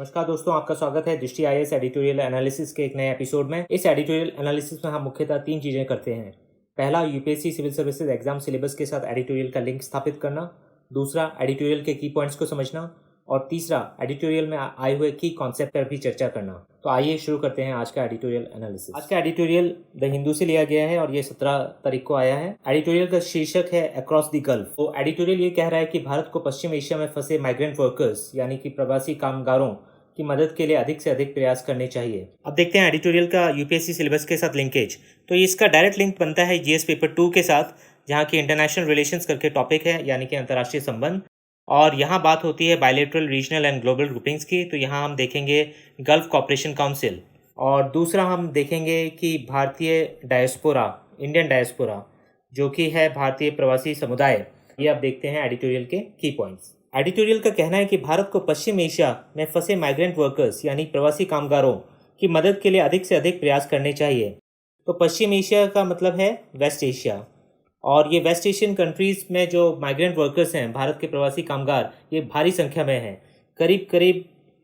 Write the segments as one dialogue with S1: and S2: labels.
S1: नमस्कार दोस्तों, आपका स्वागत है दृष्टि आईएएस एडिटोरियल एनालिसिस के एक नए एपिसोड में। इस एडिटोरियल एनालिसिस में हम मुख्यतः 3 चीज़ें करते हैं। पहला, UPSC civil services exam syllabus के साथ एडिटोरियल का लिंक स्थापित करना। दूसरा, एडिटोरियल के की पॉइंट्स को समझना। और तीसरा, एडिटोरियल में आए हुए की कॉन्सेप्ट पर भी चर्चा करना। तो आइए शुरू करते हैं आज का एडिटोरियल एनालिसिस। आज का एडिटोरियल द हिंदू से लिया गया है और ये 17 तारीख को आया है। एडिटोरियल का शीर्षक है अक्रॉस द गल्फ। तो एडिटोरियल ये कह रहा है कि भारत को पश्चिम एशिया में फंसे माइग्रेंट वर्कर्स यानी कि प्रवासी कामगारों की मदद के लिए अधिक से अधिक प्रयास करने चाहिए। अब देखते हैं एडिटोरियल का यूपीएससी सिलेबस के साथ लिंकेज। तो इसका डायरेक्ट लिंक बनता है जीएस पेपर 2 के साथ, जहाँ की इंटरनेशनल रिलेशंस करके टॉपिक है, यानी कि अंतर्राष्ट्रीय संबंध। और यहाँ बात होती है bilateral, regional and global groupings की। तो यहाँ हम देखेंगे गल्फ कॉपरेशन काउंसिल। और दूसरा हम देखेंगे कि भारतीय डायस्पोरा, इंडियन डायस्पोरा जो कि है भारतीय प्रवासी समुदाय। ये अब देखते हैं एडिटोरियल के की पॉइंट्स। एडिटोरियल का कहना है कि भारत को पश्चिम एशिया में फंसे माइग्रेंट वर्कर्स यानी प्रवासी कामगारों की मदद के लिए अधिक से अधिक प्रयास करने चाहिए। तो पश्चिम एशिया का मतलब है वेस्ट एशिया, और ये वेस्ट एशियन कंट्रीज़ में जो माइग्रेंट वर्कर्स हैं, भारत के प्रवासी कामगार, ये भारी संख्या में हैं। करीब करीब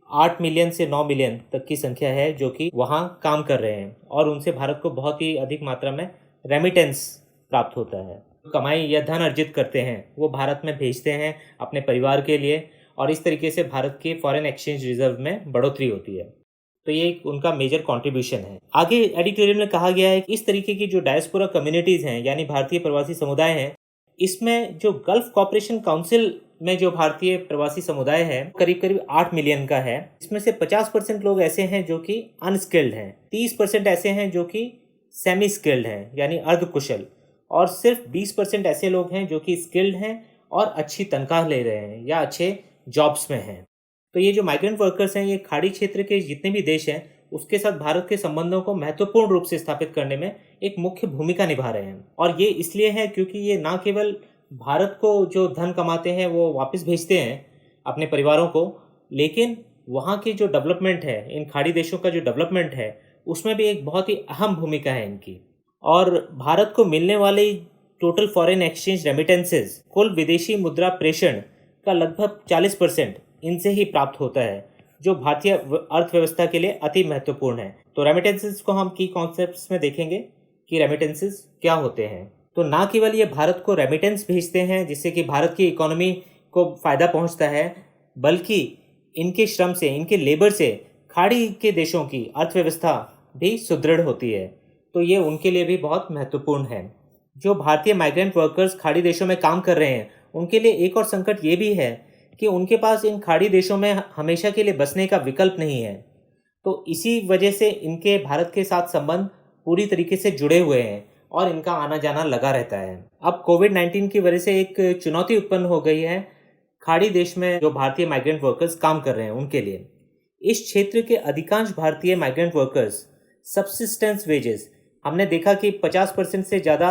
S1: 8 मिलियन से 9 मिलियन तक की संख्या है जो कि वहाँ काम कर रहे हैं, और उनसे भारत को बहुत ही अधिक मात्रा में रेमिटेंस प्राप्त होता है। कमाई या धन अर्जित करते हैं वो भारत में भेजते हैं अपने परिवार के लिए, और इस तरीके से भारत के फॉरेन एक्सचेंज रिजर्व में बढ़ोतरी होती है। तो ये एक उनका मेजर कंट्रीब्यूशन है। आगे एडिटोरियल में कहा गया है कि इस तरीके की जो डायस्पोरा कम्युनिटीज़ हैं, यानी भारतीय प्रवासी समुदाय हैं, इसमें जो गल्फ कॉपरेशन काउंसिल में जो भारतीय प्रवासी समुदाय है करीब करीब 8 मिलियन का है। इसमें से 50% लोग ऐसे हैं जो कि अनस्किल्ड हैं, 30% ऐसे हैं जो कि सेमी स्किल्ड हैं यानी अर्धकुशल, और सिर्फ 20% ऐसे लोग हैं जो कि स्किल्ड हैं और अच्छी तनख्वाह ले रहे हैं या अच्छे जॉब्स में हैं। तो ये जो माइग्रेंट वर्कर्स हैं, ये खाड़ी क्षेत्र के जितने भी देश हैं उसके साथ भारत के संबंधों को महत्वपूर्ण रूप से स्थापित करने में एक मुख्य भूमिका निभा रहे हैं। और ये इसलिए है क्योंकि ये ना केवल भारत को जो धन कमाते हैं वो वापस भेजते हैं अपने परिवारों को, लेकिन वहाँ की जो डेवलपमेंट है, इन खाड़ी देशों का जो डेवलपमेंट है, उसमें भी एक बहुत ही अहम भूमिका है इनकी। और भारत को मिलने वाली टोटल फॉरेन एक्सचेंज रेमिटेंसेज, कुल विदेशी मुद्रा प्रेषण का लगभग 40% इनसे ही प्राप्त होता है, जो भारतीय अर्थव्यवस्था के लिए अति महत्वपूर्ण है। तो रेमिटेंसेस को हम की कॉन्सेप्ट्स में देखेंगे कि रेमिटेंसेस क्या होते हैं। तो ना केवल ये भारत को रेमिटेंस भेजते हैं जिससे कि भारत की इकोनॉमी को फ़ायदा पहुंचता है, बल्कि इनके श्रम से, इनके लेबर से खाड़ी के देशों की अर्थव्यवस्था भी सुदृढ़ होती है। तो ये उनके लिए भी बहुत महत्वपूर्ण है। जो भारतीय माइग्रेंट वर्कर्स खाड़ी देशों में काम कर रहे हैं, उनके लिए एक और संकट ये भी है कि उनके पास इन खाड़ी देशों में हमेशा के लिए बसने का विकल्प नहीं है। तो इसी वजह से इनके भारत के साथ संबंध पूरी तरीके से जुड़े हुए हैं और इनका आना जाना लगा रहता है। अब कोविड-19 की वजह से एक चुनौती उत्पन्न हो गई है खाड़ी देश में जो भारतीय माइग्रेंट वर्कर्स काम कर रहे हैं उनके लिए। इस क्षेत्र के अधिकांश भारतीय माइग्रेंट वर्कर्स सब्सिस्टेंस वेजेस, हमने देखा कि 50% से ज़्यादा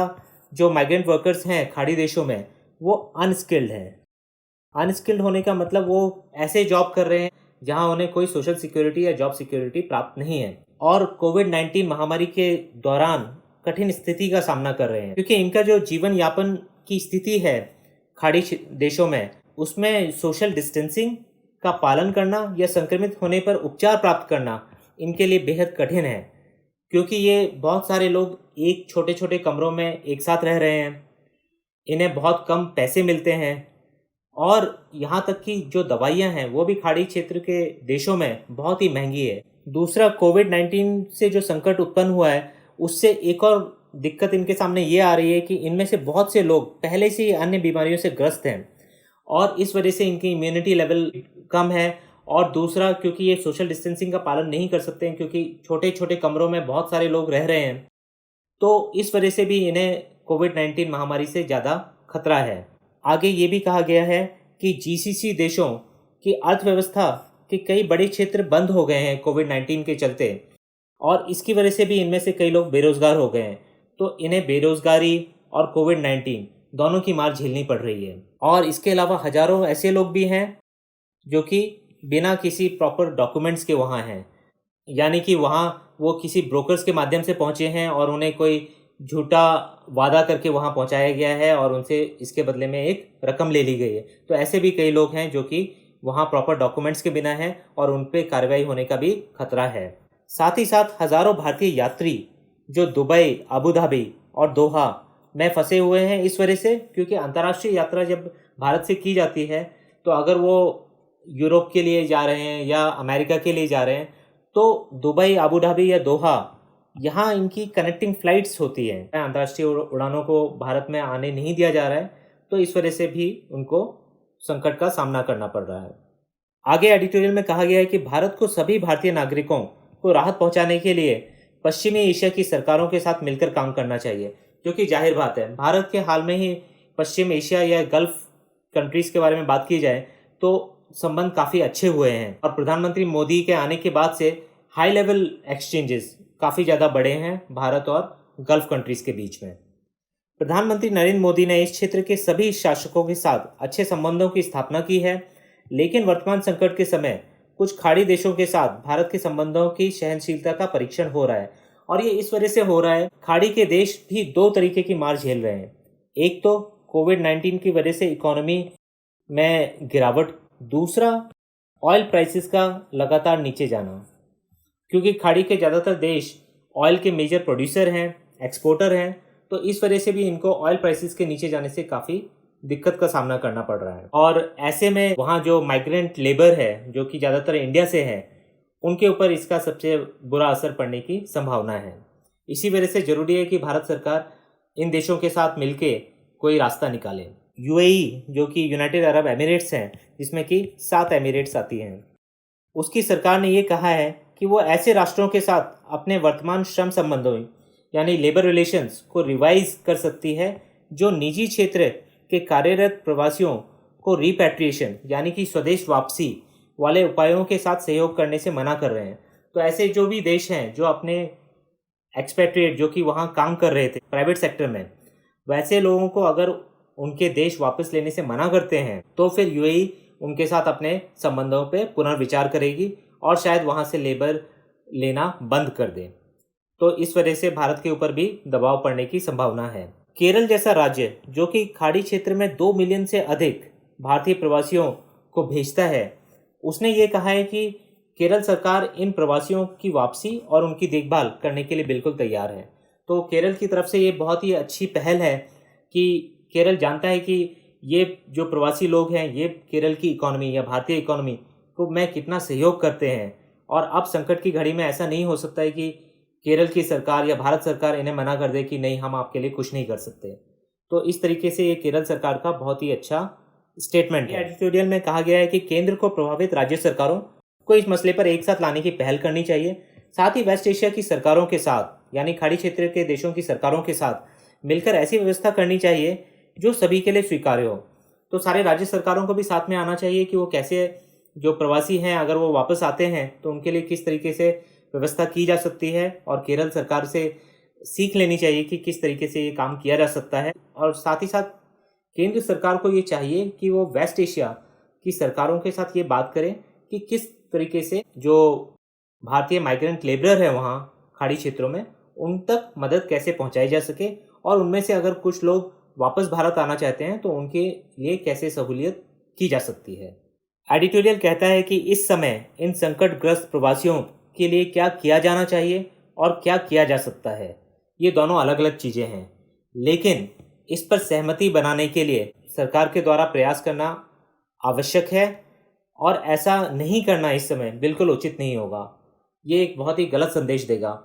S1: जो माइग्रेंट वर्कर्स हैं खाड़ी देशों में वो अनस्किल्ड हैं। अनस्किल्ड होने का मतलब वो ऐसे जॉब कर रहे हैं जहां उन्हें कोई सोशल सिक्योरिटी या जॉब सिक्योरिटी प्राप्त नहीं है, और कोविड-19 महामारी के दौरान कठिन स्थिति का सामना कर रहे हैं, क्योंकि इनका जो जीवन यापन की स्थिति है खाड़ी देशों में, उसमें सोशल डिस्टेंसिंग का पालन करना या संक्रमित होने पर उपचार प्राप्त करना इनके लिए बेहद कठिन है, क्योंकि ये बहुत सारे लोग एक छोटे छोटे कमरों में एक साथ रह रहे हैं, इन्हें बहुत कम पैसे मिलते हैं, और यहाँ तक कि जो दवाइयाँ हैं वो भी खाड़ी क्षेत्र के देशों में बहुत ही महंगी है। दूसरा, कोविड-19 से जो संकट उत्पन्न हुआ है उससे एक और दिक्कत इनके सामने ये आ रही है कि इनमें से बहुत से लोग पहले से ही अन्य बीमारियों से ग्रस्त हैं, और इस वजह से इनकी इम्यूनिटी लेवल कम है। और दूसरा, क्योंकि ये सोशल डिस्टेंसिंग का पालन नहीं कर सकते हैं, क्योंकि छोटे छोटे कमरों में बहुत सारे लोग रह रहे हैं, तो इस वजह से भी इन्हें कोविड-19 महामारी से ज़्यादा खतरा है। आगे ये भी कहा गया है कि जीसीसी देशों की अर्थव्यवस्था के कई बड़े क्षेत्र बंद हो गए हैं कोविड-19 के चलते, और इसकी वजह से भी इनमें से कई लोग बेरोजगार हो गए हैं। तो इन्हें बेरोजगारी और कोविड-19 दोनों की मार झेलनी पड़ रही है। और इसके अलावा हजारों ऐसे लोग भी हैं जो कि बिना किसी प्रॉपर डॉक्यूमेंट्स के वहाँ हैं, यानी कि वहाँ वो किसी ब्रोकर्स के माध्यम से पहुँचे हैं और उन्हें कोई झूठा वादा करके वहाँ पहुँचाया गया है और उनसे इसके बदले में एक रकम ले ली गई है। तो ऐसे भी कई लोग हैं जो कि वहाँ प्रॉपर डॉक्यूमेंट्स के बिना है और उन पर कार्रवाई होने का भी खतरा है। साथ ही साथ हज़ारों भारतीय यात्री जो दुबई, अबू धाबी और दोहा में फंसे हुए हैं इस वजह से, क्योंकि अंतर्राष्ट्रीय यात्रा जब भारत से की जाती है तो अगर वो यूरोप के लिए जा रहे हैं या अमेरिका के लिए जा रहे हैं तो दुबई, अबू धाबी या दोहा, यहाँ इनकी कनेक्टिंग फ़्लाइट्स होती हैं। अंतर्राष्ट्रीय उड़ानों को भारत में आने नहीं दिया जा रहा है, तो इस वजह से भी उनको संकट का सामना करना पड़ रहा है। आगे एडिटोरियल में कहा गया है कि भारत को सभी भारतीय नागरिकों को राहत पहुंचाने के लिए पश्चिमी एशिया की सरकारों के साथ मिलकर काम करना चाहिए, जो कि जाहिर बात है। भारत के हाल में ही पश्चिम एशिया या गल्फ कंट्रीज़ के बारे में बात की जाए तो संबंध काफ़ी अच्छे हुए हैं और प्रधानमंत्री मोदी के आने के बाद से हाई लेवल एक्सचेंजेस काफ़ी ज़्यादा बढ़े हैं भारत और गल्फ कंट्रीज़ के बीच में। प्रधानमंत्री नरेंद्र मोदी ने इस क्षेत्र के सभी शासकों के साथ अच्छे संबंधों की स्थापना की है, लेकिन वर्तमान संकट के समय कुछ खाड़ी देशों के साथ भारत के संबंधों की सहनशीलता का परीक्षण हो रहा है और ये इस वजह से हो रहा है, खाड़ी के देश भी दो तरीके की मार झेल रहे हैं। एक तो कोविड-19 की वजह से इकोनॉमी में गिरावट, दूसरा ऑयल प्राइसेस का लगातार नीचे जाना, क्योंकि खाड़ी के ज़्यादातर देश ऑयल के मेजर प्रोड्यूसर हैं, एक्सपोर्टर हैं, तो इस वजह से भी इनको ऑयल प्राइसेस के नीचे जाने से काफ़ी दिक्कत का सामना करना पड़ रहा है। और ऐसे में वहाँ जो माइग्रेंट लेबर है, जो कि ज़्यादातर इंडिया से है, उनके ऊपर इसका सबसे बुरा असर पड़ने की संभावना है। इसी वजह से ज़रूरी है कि भारत सरकार इन देशों के साथ मिलके कोई रास्ता निकाले। यूएई, जो कि यूनाइटेड अरब एमिरेट्स हैं, जिसमें कि 7 एमिरेट्स आती हैं, उसकी सरकार ने ये कहा है कि वो ऐसे राष्ट्रों के साथ अपने वर्तमान श्रम संबंधों यानी लेबर रिलेशंस को रिवाइज कर सकती है, जो निजी क्षेत्र के कार्यरत प्रवासियों को रिपैट्रिएशन यानी कि स्वदेश वापसी वाले उपायों के साथ सहयोग करने से मना कर रहे हैं। तो ऐसे जो भी देश हैं जो अपने एक्सपेट्रिएट जो कि वहाँ काम कर रहे थे प्राइवेट सेक्टर में, वैसे लोगों को अगर उनके देश वापस लेने से मना करते हैं तो फिर यूएई उनके साथ अपने संबंधों पे पुनर्विचार करेगी और शायद वहाँ से लेबर लेना बंद कर दे। तो इस वजह से भारत के ऊपर भी दबाव पड़ने की संभावना है। केरल जैसा राज्य जो कि खाड़ी क्षेत्र में 2 मिलियन से अधिक भारतीय प्रवासियों को भेजता है, उसने ये कहा है कि केरल सरकार इन प्रवासियों की वापसी और उनकी देखभाल करने के लिए बिल्कुल तैयार है। तो केरल की तरफ से ये बहुत ही अच्छी पहल है कि केरल जानता है कि ये जो प्रवासी लोग हैं ये केरल की इकोनॉमी या भारतीय इकोनॉमी को में कितना सहयोग करते हैं, और अब संकट की घड़ी में ऐसा नहीं हो सकता है कि केरल की सरकार या भारत सरकार इन्हें मना कर दे कि नहीं, हम आपके लिए कुछ नहीं कर सकते। तो इस तरीके से ये केरल सरकार का बहुत ही अच्छा स्टेटमेंट है। एडिटोरियल में कहा गया है कि केंद्र को प्रभावित राज्य सरकारों को इस मसले पर एक साथ लाने की पहल करनी चाहिए। साथ ही वेस्ट एशिया की सरकारों के साथ यानी खाड़ी क्षेत्र के देशों की सरकारों के साथ मिलकर ऐसी व्यवस्था करनी चाहिए जो सभी के लिए स्वीकार्य हो। तो सारे राज्य सरकारों को भी साथ में आना चाहिए कि वो कैसे जो प्रवासी हैं अगर वो वापस आते हैं तो उनके लिए किस तरीके से व्यवस्था की जा सकती है, और केरल सरकार से सीख लेनी चाहिए कि किस तरीके से ये काम किया जा सकता है। और साथ ही साथ केंद्र सरकार को ये चाहिए कि वो वेस्ट एशिया की सरकारों के साथ ये बात करें कि किस तरीके से जो भारतीय माइग्रेंट लेबर है वहाँ खाड़ी क्षेत्रों में उन तक मदद कैसे पहुँचाई जा सके, और उनमें से अगर कुछ लोग वापस भारत आना चाहते हैं तो उनके लिए कैसे सहूलियत की जा सकती है। एडिटोरियल कहता है कि इस समय इन संकटग्रस्त प्रवासियों के लिए क्या किया जाना चाहिए और क्या किया जा सकता है। ये दोनों अलग अलग चीज़ें हैं, लेकिन इस पर सहमति बनाने के लिए सरकार के द्वारा प्रयास करना आवश्यक है, और ऐसा नहीं करना इस समय बिल्कुल उचित नहीं होगा। ये एक बहुत ही गलत संदेश देगा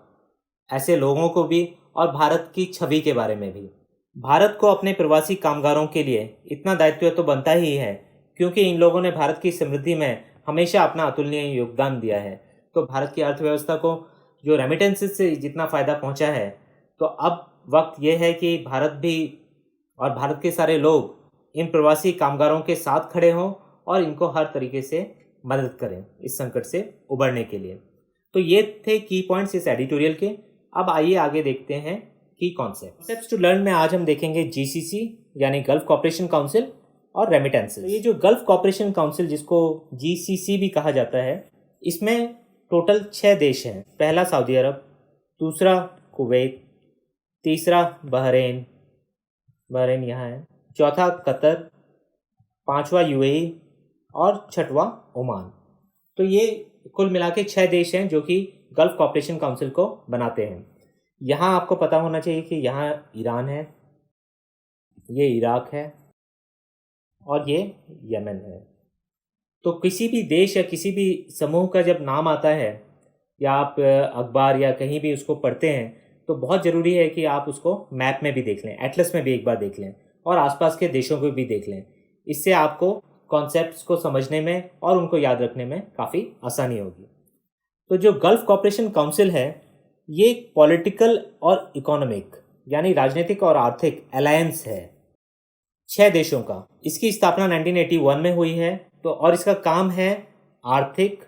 S1: ऐसे लोगों को भी और भारत की छवि के बारे में भी। भारत को अपने प्रवासी कामगारों के लिए इतना दायित्व तो बनता ही है, क्योंकि इन लोगों ने भारत की समृद्धि में हमेशा अपना अतुलनीय योगदान दिया है। तो भारत की अर्थव्यवस्था को जो रेमिटेंसेस से जितना फ़ायदा पहुंचा है, तो अब वक्त यह है कि भारत भी और भारत के सारे लोग इन प्रवासी कामगारों के साथ खड़े हों और इनको हर तरीके से मदद करें इस संकट से उबरने के लिए। तो ये थे की पॉइंट्स इस एडिटोरियल के। अब आइए आगे देखते हैं की कॉन्सेप्ट्स टू लर्न में आज हम देखेंगे जीसीसी यानी गल्फ कॉपरेशन काउंसिल और रेमिटेंसेस। तो ये जो गल्फ कॉपरेशन काउंसिल जिसको जीसीसी भी कहा जाता है, इसमें टोटल 6 देश हैं। पहला सऊदी अरब, दूसरा कुवैत, तीसरा बहरीन यहाँ है, चौथा कतर, पांचवा यूएई और छठवां ओमान। तो ये कुल मिला के 6 देश हैं जो कि गल्फ कोऑपरेशन काउंसिल को बनाते हैं। यहाँ आपको पता होना चाहिए कि यहाँ ईरान है, ये इराक है और ये यमन है। तो किसी भी देश या किसी भी समूह का जब नाम आता है या आप अखबार या कहीं भी उसको पढ़ते हैं तो बहुत ज़रूरी है कि आप उसको मैप में भी देख लें, एटलस में भी एक बार देख लें और आसपास के देशों को भी देख लें। इससे आपको कॉन्सेप्ट्स को समझने में और उनको याद रखने में काफ़ी आसानी होगी। तो जो गल्फ कोऑपरेशन काउंसिल है ये एक पॉलिटिकल और इकोनॉमिक यानी राजनीतिक और आर्थिक अलायंस है 6 देशों का। इसकी स्थापना 1981 में हुई है। तो और इसका काम है आर्थिक,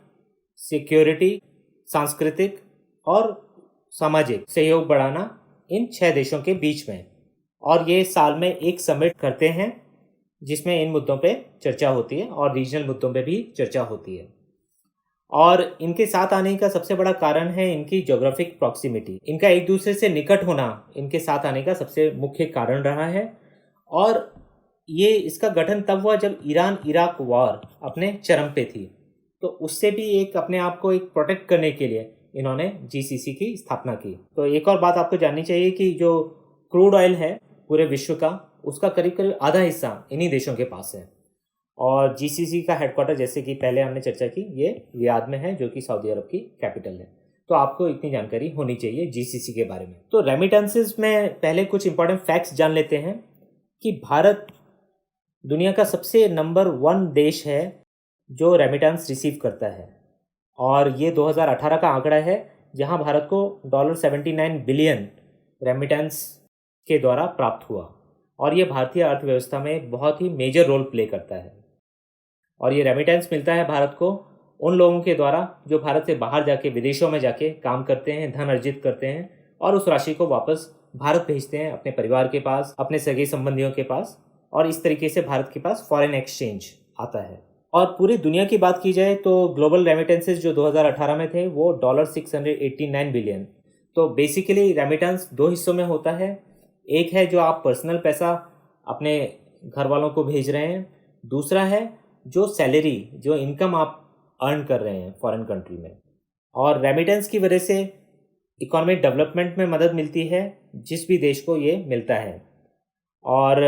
S1: सिक्योरिटी, सांस्कृतिक और सामाजिक सहयोग बढ़ाना इन 6 देशों के बीच में। और ये साल में एक समिट करते हैं जिसमें इन मुद्दों पे चर्चा होती है और रीजनल मुद्दों पे भी चर्चा होती है। और इनके साथ आने का सबसे बड़ा कारण है इनकी ज्योग्राफिक प्रॉक्सिमिटी। इनका एक दूसरे से निकट होना इनके साथ आने का सबसे मुख्य कारण रहा है। और ये इसका गठन तब हुआ जब ईरान इराक वॉर अपने चरम पे थी। तो उससे भी एक अपने आप को एक प्रोटेक्ट करने के लिए इन्होंने जीसीसी की स्थापना की। तो एक और बात आपको जाननी चाहिए कि जो क्रूड ऑयल है पूरे विश्व का, उसका करीब करीब आधा हिस्सा इन्हीं देशों के पास है। और जीसीसी का हेडक्वार्टर, जैसे कि पहले हमने चर्चा की, ये रियाद में है जो कि सऊदी अरब की कैपिटल है। तो आपको इतनी जानकारी होनी चाहिए जीसीसी के बारे में। तो रेमिटेंसेस में पहले कुछ इंपॉर्टेंट फैक्ट्स जान लेते हैं कि भारत दुनिया का सबसे नंबर 1 देश है जो रेमिटेंस रिसीव करता है। और ये 2018 का आंकड़ा है जहां भारत को $79 बिलियन रेमिटेंस के द्वारा प्राप्त हुआ। और ये भारतीय अर्थव्यवस्था में बहुत ही मेजर रोल प्ले करता है। और ये रेमिटेंस मिलता है भारत को उन लोगों के द्वारा जो भारत से बाहर जाके विदेशों में जाके काम करते हैं, धन अर्जित करते हैं और उस राशि को वापस भारत भेजते हैं अपने परिवार के पास, अपने सगे संबंधियों के पास। और इस तरीके से भारत के पास फॉरेन एक्सचेंज आता है। और पूरी दुनिया की बात की जाए तो ग्लोबल रेमिटेंसेस जो 2018 में थे वो $689 बिलियन। तो बेसिकली रेमिटेंस 2 हिस्सों में होता है। एक है जो आप पर्सनल पैसा अपने घर वालों को भेज रहे हैं, दूसरा है जो सैलरी, जो इनकम आप अर्न कर रहे हैं फॉरेन कंट्री में। और रेमिटेंस की वजह से इकोनॉमिक डेवलपमेंट में मदद मिलती है जिस भी देश को ये मिलता है। और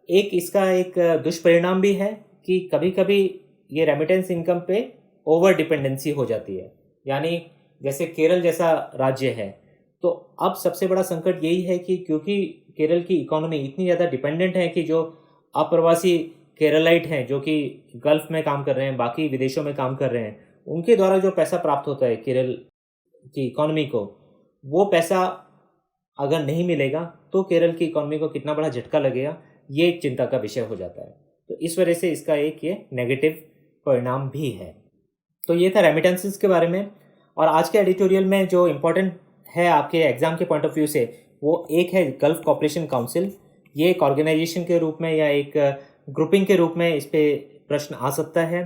S1: एक इसका एक दुष्परिणाम भी है कि कभी कभी ये रेमिटेंस इनकम पे ओवर डिपेंडेंसी हो जाती है। यानी जैसे केरल जैसा राज्य है तो अब सबसे बड़ा संकट यही है कि क्योंकि केरल की इकोनॉमी इतनी ज़्यादा डिपेंडेंट है कि जो अप्रवासी केरलाइट हैं जो कि गल्फ में काम कर रहे हैं, बाकी विदेशों में काम कर रहे हैं, उनके द्वारा जो पैसा प्राप्त होता है केरल की इकोनॉमी को, वो पैसा अगर नहीं मिलेगा तो केरल की इकोनॉमी को कितना बड़ा झटका लगेगा, ये एक चिंता का विषय हो जाता है। तो इस वजह से इसका एक ये नेगेटिव परिणाम भी है। तो ये था रेमिटेंसेस के बारे में। और आज के एडिटोरियल में जो इम्पोर्टेंट है आपके एग्जाम के पॉइंट ऑफ व्यू से, वो एक है गल्फ कोऑपरेशन काउंसिल। ये एक ऑर्गेनाइजेशन के रूप में या एक ग्रुपिंग के रूप में इस पे प्रश्न आ सकता है।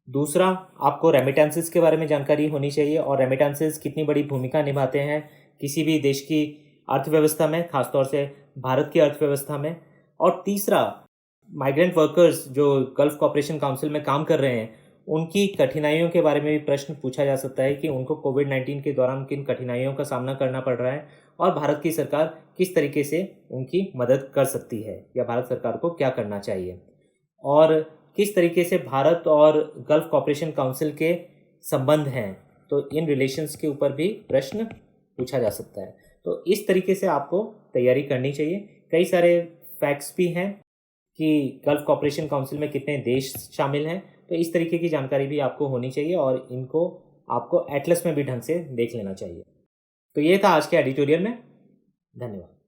S1: दूसरा, आपको रेमिटेंसेस के बारे में जानकारी होनी चाहिए और रेमिटेंसेस कितनी बड़ी भूमिका निभाते हैं किसी भी देश की अर्थव्यवस्था में, खासतौर से भारत की अर्थव्यवस्था में। और तीसरा, माइग्रेंट वर्कर्स जो गल्फ कोऑपरेशन काउंसिल में काम कर रहे हैं उनकी कठिनाइयों के बारे में भी प्रश्न पूछा जा सकता है कि उनको कोविड-19 के दौरान किन कठिनाइयों का सामना करना पड़ रहा है और भारत की सरकार किस तरीके से उनकी मदद कर सकती है या भारत सरकार को क्या करना चाहिए, और किस तरीके से भारत और गल्फ कोऑपरेशन काउंसिल के संबंध हैं। तो इन रिलेशंस के ऊपर भी प्रश्न पूछा जा सकता है। तो इस तरीके से आपको तैयारी करनी चाहिए। कई सारे फैक्ट्स भी हैं कि गल्फ कोऑपरेशन काउंसिल में कितने देश शामिल हैं, तो इस तरीके की जानकारी भी आपको होनी चाहिए और इनको आपको एटलस में भी ढंग से देख लेना चाहिए। तो ये था आज के एडिटोरियल में। धन्यवाद।